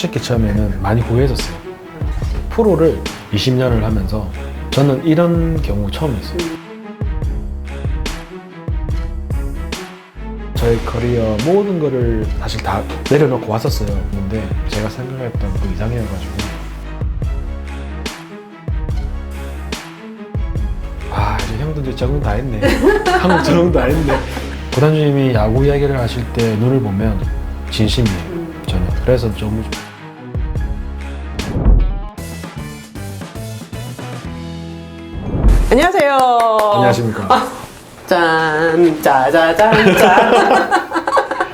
솔직히 처음에는 많이 후회했었어요. 프로를 20년을 하면서 저는 이런 경우 처음이었어요. 저의 커리어 모든 거를 사실 다 내려놓고 왔었어요. 근데 제가 생각했던 그 이상이어가지고 이제 형도 이제 적응 다 했네. 한국 적응 다 했네. 구단주님이 야구 이야기를 하실 때 눈을 보면 진심이에요. 저는 그래서 좀 안녕하세요. 안녕하십니까. 짠, 짜자잔, 짠.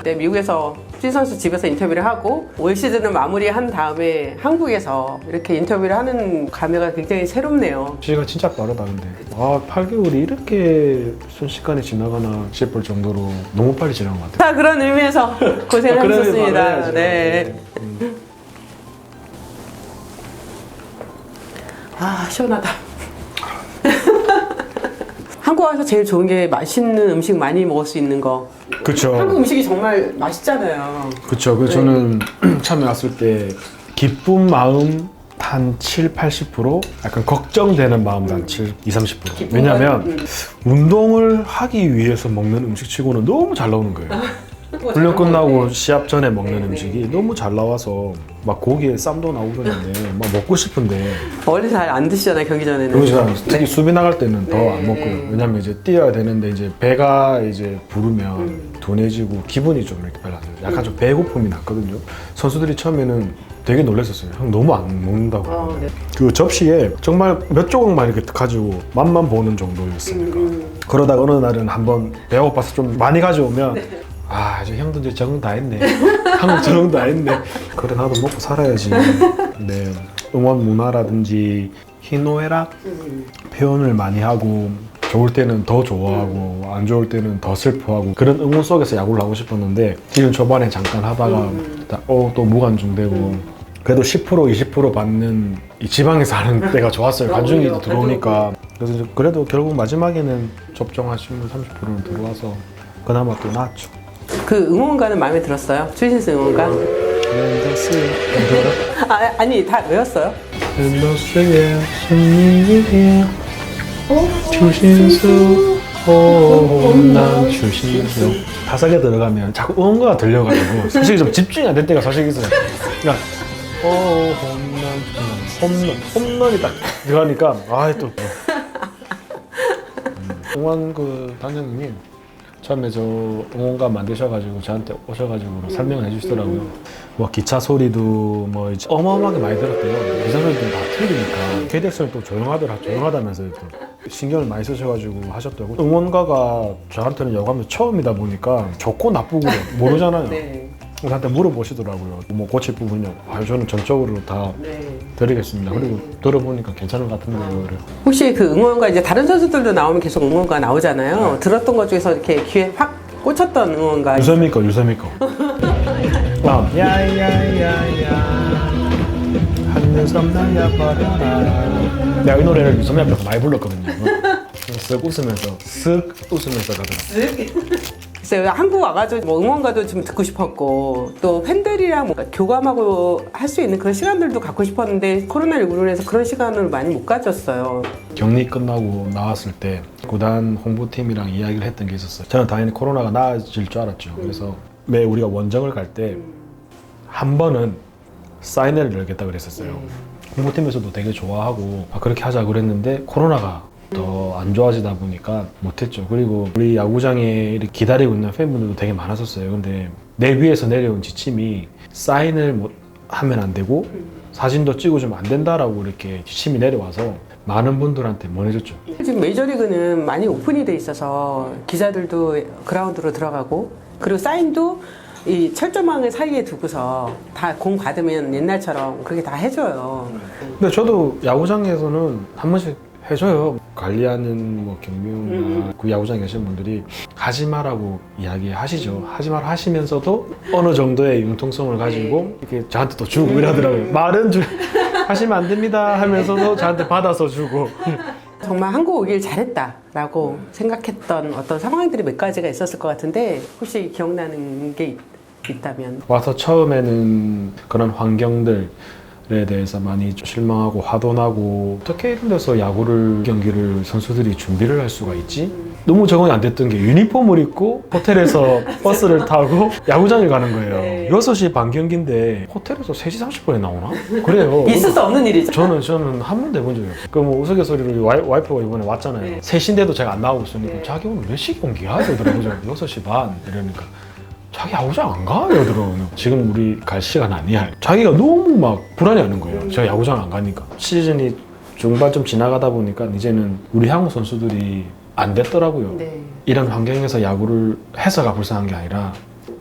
네, 미국에서 수진 선수 집에서 인터뷰를 하고 올 시즌을 마무리한 다음에 한국에서 이렇게 인터뷰를 하는 감회가 굉장히 새롭네요. 시기가 진짜 빠르다 근데 8개월이 이렇게 순식간에 지나가나 싶을 정도로 너무 빨리 지나간 것 같아요. 자, 그런 의미에서 고생을 그래, 하셨습니다. 말해야죠. 네. 시원하다. 한국 와서 제일 좋은 게 맛있는 음식 많이 먹을 수 있는 거. 그쵸. 한국 음식이 정말 맛있잖아요. 그쵸. 그래서 저는 처음에 왔을 때 기쁜 마음 한 7, 80%, 약간 걱정되는 마음도 한 7, 20, 30%. 왜냐면 운동을 하기 위해서 먹는 음식치고는 너무 잘 나오는 거예요. 훈련 끝나고 시합 전에 먹는 음식이 너무 잘 나와서 막 고기에 쌈도 나오고 그러는데 막 먹고 싶은데 원래 잘 안 드시잖아요, 경기 전에는. 그렇죠. 특히 수비 나갈 때는 더 안 먹고요. 왜냐면 이제 뛰어야 되는데 이제 배가 이제 부르면 둔해지고 기분이 좀 이렇게 별로요. 약간 좀 배고픔이 났거든요. 선수들이 처음에는 되게 놀랐었어요. 형 너무 안 먹는다고. 네. 그 접시에 정말 몇 조각만 이렇게 가지고 맛만 보는 정도였으니까. 그러다가 어느 날은 한번 배가 고파서 좀 많이 가져오면 이제 형도 이제 적응 다 했네. 한국 적응 다 했네. 그래 나도 먹고 살아야지. 네, 응원 문화라든지 희노애락 표현을 많이 하고 좋을 때는 더 좋아하고 안 좋을 때는 더 슬퍼하고 그런 응원 속에서 야구를 하고 싶었는데 시즌 초반에 잠깐 하다가 또 무관중되고 그래도 10% 20% 받는 이 지방에서 하는 때가 좋았어요. 관중이 들어오니까. 그래서 이제 그래도 결국 마지막에는 접종하시면 30%는 들어와서 그나마 또 나았죠. 그 응원가는 마음에 들었어요? 추신수 응원가? 아니, 다 외웠어요? 추신수 홈런 추신수 다섯개 들어가면 자꾸 응원가가 들려가지고 사실 좀 집중이 안 될 때가 사실 있어요. 그러니까 홈런이 딱 들어가니까 또 응원 그 단장님이 처음에 저 응원가 만드셔가지고 저한테 오셔가지고 설명을 해주시더라고요. 뭐 기차 소리도 뭐 이제 어마어마하게 많이 들었대요. 기차 소리도 다 틀리니까 KDX는 또 조용하다면서요. 또 신경을 많이 쓰셔가지고 하셨다고. 응원가가 저한테는 야구하면서 처음이다 보니까 좋고 나쁘고 모르잖아요. 네. 저한테 물어보시더라고요. 뭐 고칠 부분이요? 저는 전적으로 다 네. 드리겠습니다. 그리고 들어보니까 괜찮은 것 같은데요. 그래요. 혹시 그 응원가 이제 다른 선수들도 나오면 계속 응원가 나오잖아요. 들었던 것 중에서 이렇게 귀에 확 꽂혔던 응원가. 유세미 거. 야야야야 하늘섬 날려버려라. 내가 이 노래를 유세미 앞에서 많이 불렀거든요. 쓱 웃으면서 가더라. 글쎄요, 한국 와가지고 뭐 응원가도 좀 듣고 싶었고 또 팬들이랑 뭔가 교감하고 할 수 있는 그런 시간들도 갖고 싶었는데 코로나19로 해서 그런 시간을 많이 못 가졌어요. 격리 끝나고 나왔을 때 구단 홍보팀이랑 이야기를 했던 게 있었어요. 저는 당연히 코로나가 나아질 줄 알았죠. 그래서 매 우리가 원정을 갈 때 한 번은 사인회를 열겠다고 그랬었어요. 홍보팀에서도 되게 좋아하고 그렇게 하자 그랬는데 코로나가 더 안 좋아지다 보니까 못했죠. 그리고 우리 야구장에 이렇게 기다리고 있는 팬분들도 되게 많았었어요. 근데 내 위에서 내려온 지침이 사인을 하면 안 되고 사진도 찍어주면 안 된다라고 이렇게 지침이 내려와서 많은 분들한테 보내줬죠. 지금 메이저리그는 많이 오픈이 돼 있어서 기자들도 그라운드로 들어가고 그리고 사인도 이 철조망을 사이에 두고서 다 공 받으면 옛날처럼 그렇게 다 해줘요. 근데 저도 야구장에서는 한 번씩 해줘요. 관리하는 뭐 경비원이나 그 야구장에 계신 분들이 하지 마라고 이야기하시죠. 하지 마라 하시면서도 어느 정도의 융통성을 가지고 이렇게 저한테 또 주고 이러더라고요. 말은 하시면 안 됩니다 하면서도 저한테 받아서 주고. 정말 한국 오길 잘했다라고 생각했던 어떤 상황들이 몇 가지가 있었을 것 같은데 혹시 기억나는 게 있다면. 와서 처음에는 그런 환경들에 대해서 많이 좀 실망하고 화도 나고 어떻게 이런 데서 경기를 선수들이 준비를 할 수가 있지? 너무 적응이 안 됐던 게 유니폼을 입고 호텔에서 버스를 타고 야구장을 가는 거예요. 네. 6시 반 경기인데 호텔에서 3시 30분에 나오나? 그래요. 있을 수 없는 일이죠. 저는 한 번도 해본 적이 없어요. 뭐 우스갯소리로 와이프가 이번에 왔잖아요. 네. 3시인데도 제가 안 나오고 있으니까 네. 자기 오늘 몇 시 경기야? 이러더라고요. 6시 반 이러니까 자기 야구장 안 가? 이러더라고요. 지금 우리 갈 시간 아니야. 자기가 너무 막 불안해하는 거예요. 제가 야구장 안 가니까. 시즌이 중반 좀 지나가다 보니까 이제는 우리 한국 선수들이 안 됐더라고요. 네. 이런 환경에서 야구를 해서가 불쌍한 게 아니라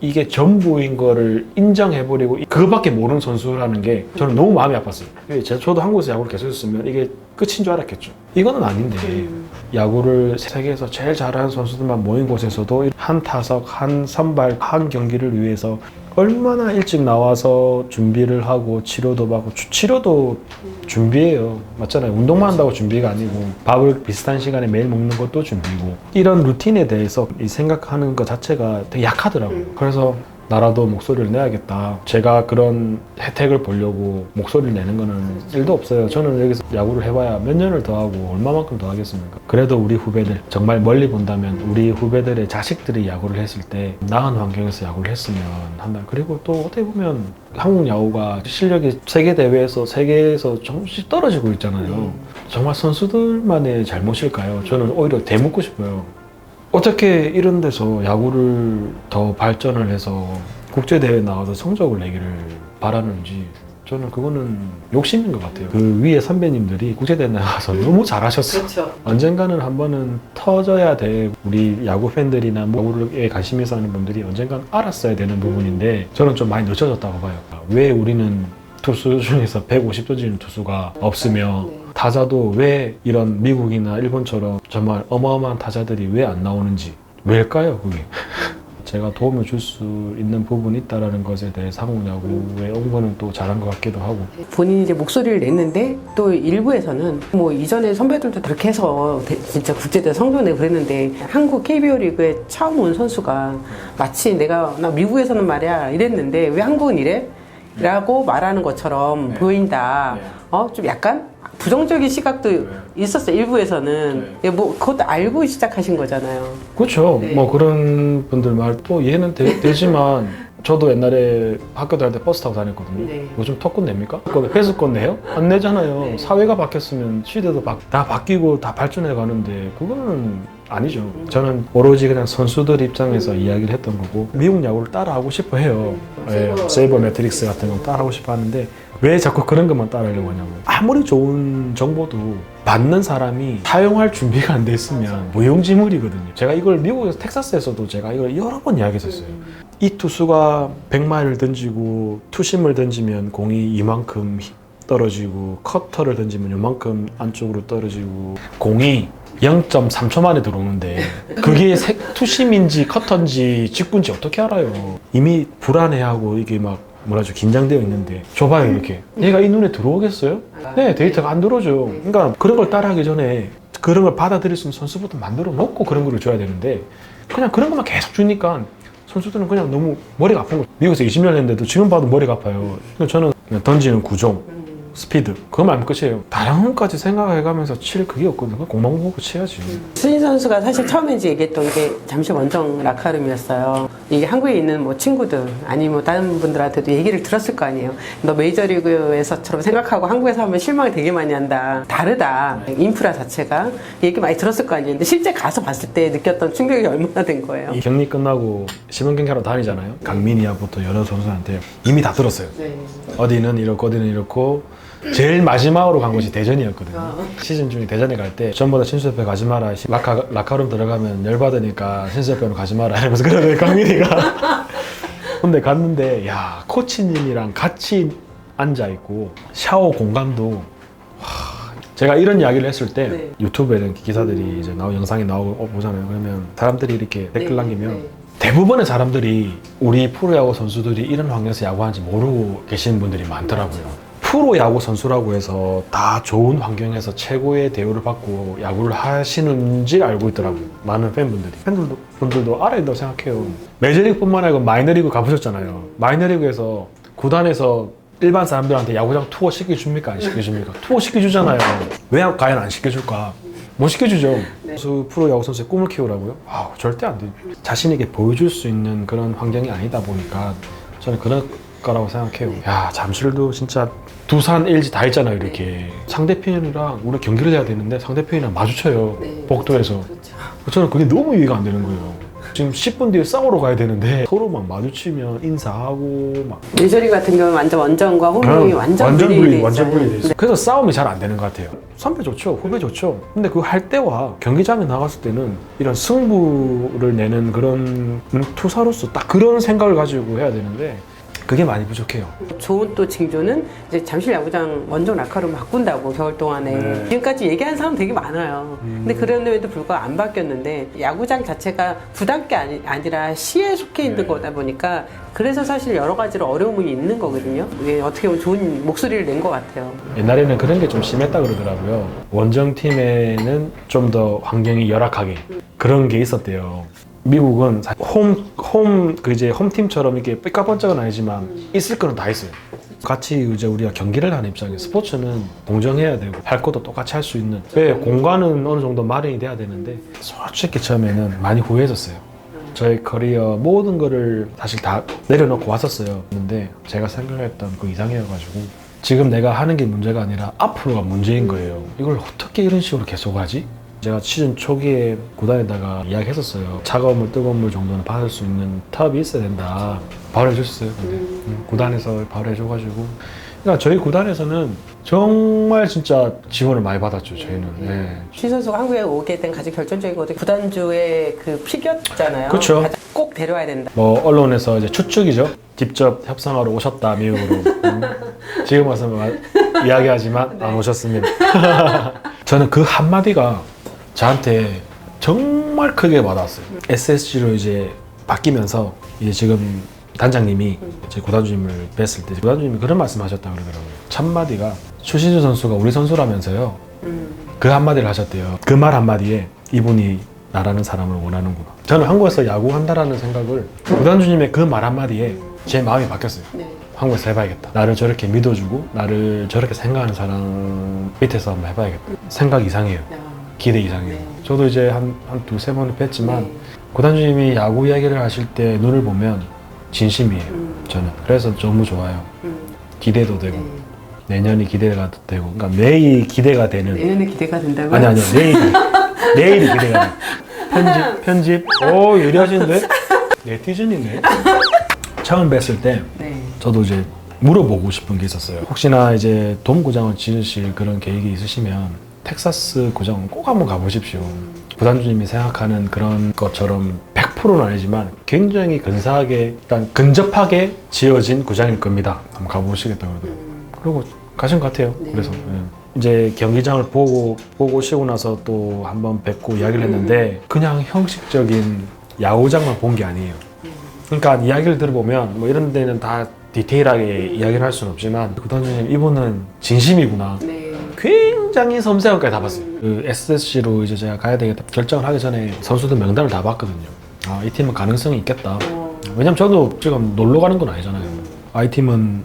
이게 전부인 거를 인정해버리고 그거밖에 모르는 선수라는 게 저는 너무 마음이 아팠어요. 저도 한국에서 야구를 계속 했으면 이게 끝인 줄 알았겠죠. 이거는 아닌데 야구를 세계에서 제일 잘하는 선수들만 모인 곳에서도 한 타석, 한 선발, 한 경기를 위해서 얼마나 일찍 나와서 준비를 하고 치료도 받고 치료도 준비예요. 맞잖아요. 운동만 한다고 준비가 아니고 밥을 비슷한 시간에 매일 먹는 것도 준비고 이런 루틴에 대해서 이 생각하는 것 자체가 되게 약하더라고요. 그래서 나라도 목소리를 내야겠다. 제가 그런 혜택을 보려고 목소리를 내는 거는 일도 없어요. 저는 여기서 야구를 해봐야 몇 년을 더 하고 얼마만큼 더 하겠습니까? 그래도 우리 후배들, 정말 멀리 본다면 우리 후배들의 자식들이 야구를 했을 때 나은 환경에서 야구를 했으면 한다. 그리고 또 어떻게 보면 한국 야구가 실력이 세계에서 조금씩 떨어지고 있잖아요. 정말 선수들만의 잘못일까요? 저는 오히려 되묻고 싶어요. 어떻게 이런 데서 야구를 더 발전을 해서 국제대회에 나와서 성적을 내기를 바라는지 저는 그거는 욕심인 것 같아요. 그 위에 선배님들이 국제대회에 나가서 너무 잘하셨어. 그렇죠. 언젠가는 한 번은 터져야 돼. 우리 야구 팬들이나 야구에 관심 있어 하는 분들이 언젠가는 알았어야 되는 부분인데 저는 좀 많이 늦춰졌다고 봐요. 왜 우리는 투수 중에서 150 던지는 투수가 없으며 타자도 왜 이런 미국이나 일본처럼 정말 어마어마한 타자들이 왜 안 나오는지 왜일까요 그게? 제가 도움을 줄 수 있는 부분이 있다는 것에 대해서 한국 야구에 온 거는 또 잘한 것 같기도 하고. 본인이 이제 목소리를 냈는데 또 일부에서는 뭐 이전에 선배들도 그렇게 해서 진짜 국제대회 성적 내고 그랬는데 한국 KBO 리그에 처음 온 선수가 마치 나 미국에서는 말이야 이랬는데 왜 한국은 이래? 라고 말하는 것처럼 보인다. 좀 약간 부정적인 시각도 있었어요. 일부에서는. 뭐 그것도 알고 시작하신 거잖아요. 그렇죠. 네. 뭐 그런 분들 말 또 이해는 되지만 저도 옛날에 학교 다닐 때 버스 타고 다녔거든요. 네. 요즘 턱권 냅니까? 회수권 내요? 안 내잖아요. 네. 사회가 바뀌었으면 시대도 다 바뀌고 다 발전해 가는데 그거는 아니죠. 저는 오로지 그냥 선수들 입장에서 이야기를 했던 거고 미국 야구를 따라하고 싶어 해요. 세이버 매트릭스 같은 거 따라하고 싶어 하는데 왜 자꾸 그런 것만 따라하려고 하냐고. 아무리 좋은 정보도 받는 사람이 사용할 준비가 안 돼 있으면 무용지물이거든요. 제가 이걸 미국에서 텍사스에서도 제가 이걸 여러 번 이야기했었어요. 이 투수가 100마일을 던지고 투심을 던지면 공이 이만큼 떨어지고 커터를 던지면 이만큼 안쪽으로 떨어지고 공이 0.3초 만에 들어오는데 그게 투심인지 커터인지 직구인지 어떻게 알아요? 이미 불안해하고 이게 막 뭐라죠 긴장되어 있는데 줘봐요 이렇게 얘가 이 눈에 들어오겠어요? 네 데이터가 안 들어오죠. 그러니까 그런 걸 따라하기 전에 그런 걸 받아들일 수 있는 선수부터 만들어 놓고 그런 거를 줘야 되는데 그냥 그런 것만 계속 주니까 선수들은 그냥 너무 머리가 아픈 거예요. 미국에서 20년 했는데도 지금 봐도 머리가 아파요. 저는 그냥 던지는 구종 스피드 그거만 하면 끝이에요. 다른 것까지 생각해가면서 칠 그게 없거든요. 공만 보고 치야지. 수진 선수가 사실 처음에 이제 얘기했던 게 잠시 원정 라카룸이었어요. 이게 한국에 있는 뭐 친구들 아니면 뭐 다른 분들한테도 얘기를 들었을 거 아니에요. 너 메이저리그에서처럼 생각하고 한국에서 하면 실망 되게 많이 한다. 다르다. 인프라 자체가 얘기 많이 들었을 거 아니에요. 근데 실제 가서 봤을 때 느꼈던 충격이 얼마나 된 거예요. 이 격리 끝나고 시범 경기하러 다니잖아요. 강민이야부터 여러 선수한테 이미 다 들었어요. 네. 어디는 이렇고 어디는 이렇고 제일 마지막으로 간 곳이 대전이었거든요. 시즌 중에 대전에 갈 때 전보다 신수협회 가지 마라. 라카룸 들어가면 열받으니까 신수협회로 가지 마라 이러면서 그러더니 강민이가 근데 갔는데 야 코치님이랑 같이 앉아있고 샤워 공간도 제가 이런 이야기를 했을 때 네. 유튜브에 기사들이 이제 영상이 나오고 보잖아요. 그러면 사람들이 이렇게 댓글 남기면 네. 대부분의 사람들이 우리 프로야구 선수들이 이런 환경에서 야구하는지 모르고 계시는 분들이 많더라고요. 프로 야구 선수라고 해서 다 좋은 환경에서 최고의 대우를 받고 야구를 하시는지 알고 있더라고요. 많은 팬분들이. 팬분들도 알아야 된다고 생각해요. 메이저리그뿐만 아니고 마이너리그 가보셨잖아요. 마이너리그에서 구단에서 일반 사람들한테 야구장 투어 시켜줍니까? 안 시켜줍니까? 투어 시켜주잖아요. 왜 과연 안 시켜줄까? 못 시켜주죠. 프로 야구 선수의 꿈을 키우라고요? 절대 안 돼요. 자신에게 보여줄 수 있는 그런 환경이 아니다 보니까 저는 그럴 거라고 생각해요. 야, 잠실도 진짜 두산, LG 다 있잖아요, 이렇게. 상대편이랑 우리 경기를 해야 되는데 상대편이랑 마주쳐요. 복도에서. 저는 그게 너무 이해가 안 되는 거예요. 지금 10분 뒤에 싸우러 가야 되는데 서로 막 마주치면 인사하고 막. 메이저리그 같은 경우는 완전 원정과 홈이 완전 분리돼 있어요. 그래서 싸움이 잘 안 되는 것 같아요. 선배 좋죠, 후배 좋죠. 근데 그 할 때와 경기장에 나갔을 때는 이런 승부를 내는 그런 투사로서 딱 그런 생각을 가지고 해야 되는데 그게 많이 부족해요. 좋은 또 징조는 이제 잠실 야구장 원정 라카로 바꾼다고 겨울 동안에 지금까지 얘기하는 사람 되게 많아요. 근데 그런데도 불구하고 안 바뀌었는데 야구장 자체가 구단 게 아니라 시에 속해 있는 거다 보니까 그래서 사실 여러 가지로 어려움이 있는 거거든요. 어떻게 보면 좋은 목소리를 낸 것 같아요. 옛날에는 그런 게 좀 심했다 그러더라고요. 원정팀에는 좀 더 환경이 열악하게 그런 게 있었대요. 미국은 홈팀처럼 이렇게 삐까번쩍은 아니지만 있을 거는 다 있어요. 같이 이제 우리가 경기를 하는 입장에 스포츠는 공정해야 되고 할 것도 똑같이 할 수 있는 공간은 어느 정도 마련이 돼야 되는데 솔직히 처음에는 많이 후회했었어요. 저의 커리어 모든 거를 사실 다 내려놓고 왔었어요. 근데 제가 생각했던 그 이상이어가지고 지금 내가 하는 게 문제가 아니라 앞으로가 문제인 거예요. 이걸 어떻게 이런 식으로 계속하지? 제가 시즌 초기에 구단에다가 이야기했었어요. 차가운 물, 뜨거운 물 정도는 받을 수 있는 탑이 있어야 된다. 바로 해줬어요. 근데 구단에서 바로 해줘가지고. 그러니까 저희 구단에서는 정말 진짜 지원을 많이 받았죠. 저희는. 네. 신 선수가 한국에 오게 된 가장 결정적인 것도 구단주의 그 피겨잖아요. 그렇죠. 꼭 데려와야 된다. 뭐 언론에서 이제 추측이죠. 직접 협상하러 오셨다 미국으로. 지금 와서 이야기하지만 안 오셨습니다. 저는 그 한마디가 저한테 정말 크게 와닿았어요. SSG로 이제 바뀌면서 이제 지금 단장님이 제 구단주님을 뵀을 때 구단주님이 그런 말씀하셨다 그러더라고요. 첫마디가 추신수 선수가 우리 선수라면서요. 그 한마디를 하셨대요. 그 말 한마디에 이분이 나라는 사람을 원하는구나. 저는 한국에서 야구한다라는 생각을 구단주님의 그 말 한마디에 제 마음이 바뀌었어요. 한국에서 해봐야겠다. 나를 저렇게 믿어주고 나를 저렇게 생각하는 사람 밑에서 한번 해봐야겠다. 생각 이상해요. 기대 이상해요. 저도 이제 한 두세 번을 뵀지만 구단주님이 야구 이야기를 하실 때 눈을 보면 진심이에요. 저는. 그래서 너무 좋아요. 기대도 되고 내년이 기대가 되고 그러니까 매일 기대가 되는. 내년에 기대가 된다고요? 아니요. 내일이 기대가 돼요. 편집. 오, 예리하신데? 네티즌이네. 처음 뵀을 때 저도 이제 물어보고 싶은 게 있었어요. 혹시나 이제 돔구장을 지으실 그런 계획이 있으시면 텍사스 구장은 꼭 한번 가보십시오. 구단주님이 생각하는 그런 것처럼 100%는 아니지만 굉장히 근사하게, 일단 근접하게 지어진 구장일 겁니다. 한번 가보시겠다고 그러더라고요. 그리고 가신 것 같아요. 그래서 이제 경기장을 보고 오시고 나서 또 한번 뵙고 이야기를 했는데 그냥 형식적인 야구장만 본 게 아니에요. 그러니까 이야기를 들어보면 뭐 이런 데는 다 디테일하게 이야기를 할 수는 없지만 구단주님 이분은 진심이구나. 굉장히 섬세하게 다 봤어요. 그 SSC로 이제 제가 가야 되겠다 결정을 하기 전에 선수들 명단을 다 봤거든요. 이 팀은 가능성이 있겠다. 왜냐면 저도 지금 놀러 가는 건 아니잖아요. 이 팀은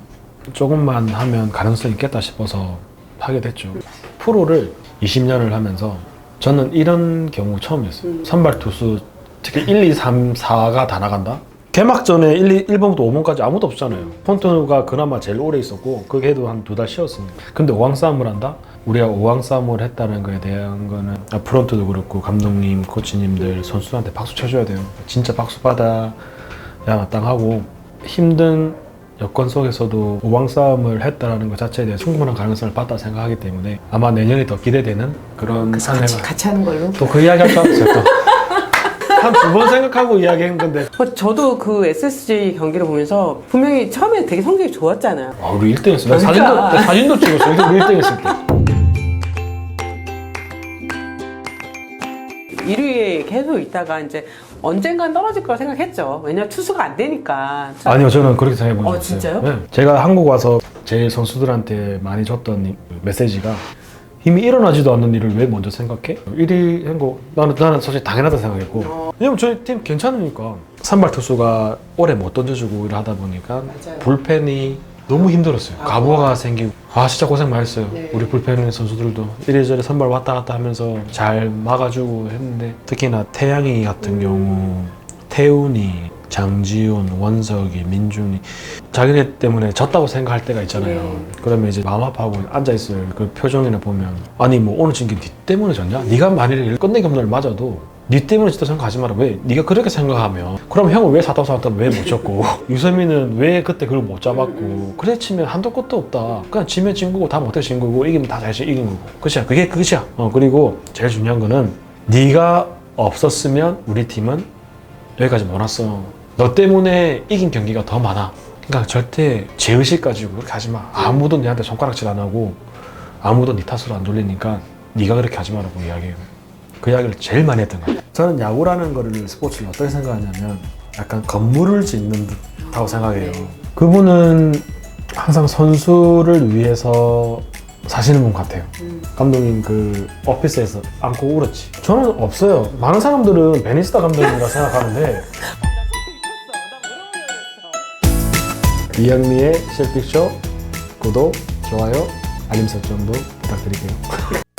조금만 하면 가능성이 있겠다 싶어서 하게 됐죠. 프로를 20년을 하면서 저는 이런 경우 처음이었어요. 선발 투수 특히 1, 2, 3, 4가 다 나간다? 개막전에 1번부터 5번까지 아무도 없잖아요. 폰트가 그나마 제일 오래 있었고 그 걔도 한 2달 쉬었습니다. 근데 5강 싸움을 한다? 우리가 5강 싸움을 했다는 거에 대한 거는 프런트도 그렇고 감독님, 코치님들, 선수들한테 박수 쳐줘야 돼요. 진짜 박수 받아야 마땅하고 힘든 여건 속에서도 5강 싸움을 했다는 것 자체에 대한 충분한 가능성을 봤다 생각하기 때문에 아마 내년이 더 기대되는 그런 한 해가 같이 하는 걸로? 또 그 이야기 할 줄 알았어요. 또. 한 2번 생각하고 이야기한 건데. 저도 그 SSG 경기를 보면서 분명히 처음에 되게 성적이 좋았잖아요. 우리 1등했어. 나 사진도 찍었어. 우리 1등했을 때. 1위에 계속 있다가 이제 언젠간 떨어질 거라 생각했죠. 왜냐면 투수가 안 되니까. 아니요, 저는 그렇게 생각해 본 적 없어요. 진짜요? 네. 제가 한국 와서 제 선수들한테 많이 줬던 메시지가 이미 일어나지도 않는 일을 왜 먼저 생각해? 1위 한거 나는 사실 당연하다 생각했고 왜냐면 저희 팀 괜찮으니까 선발 투수가 오래 못 던져주고 일을 하다 보니까 맞아요. 불펜이 너무 힘들었어요. 가부화가 생기고 진짜 고생 많이 했어요. 네. 우리 불펜 선수들도 이래저래 선발 왔다 갔다 하면서 잘 막아주고 했는데 특히나 태양이 같은 경우 태훈이 장지훈, 원석이, 민준이 자기네 때문에 졌다고 생각할 때가 있잖아요. 네. 그러면 이제 마음 아파하고 앉아있을 그 표정이나 보면 아니 뭐 오늘 진 게 니 때문에 졌냐? 네가 만일에 끝내기 홈런을 맞아도 니 때문에 졌다 생각하지 마라. 왜? 네가 그렇게 생각하면 그럼 형은 왜 4타수 4타수 왜 못 쳤고 유세민은 왜 그때 그걸 못 잡았고 그래 치면 한도 끝도 없다. 그냥 지면 진 거고 다 못해 진 거고 이기면 다 잘 이긴 거고 끝이야. 그게 끝이야. 그리고 제일 중요한 거는 네가 없었으면 우리 팀은 여기까지 못 왔어. 너 때문에 이긴 경기가 더 많아. 그러니까 절대 죄의식 가지고 그렇게 하지 마. 아무도 네한테 손가락질 안 하고 아무도 네 탓으로 안 돌리니까 네가 그렇게 하지 말라고 이야기해요. 그 이야기를 제일 많이 했던 것 같아요. 저는 야구라는 거를 스포츠를 어떻게 생각하냐면 약간 건물을 짓는 듯하고 생각해요. 그분은 항상 선수를 위해서 사시는 분 같아요. 감독님 그 오피스에서 안고 울었지. 저는 없어요. 많은 사람들은 베니스타 감독님이라 생각하는데 이영미의 실픽쇼 구독, 좋아요, 알림 설정도 부탁드릴게요.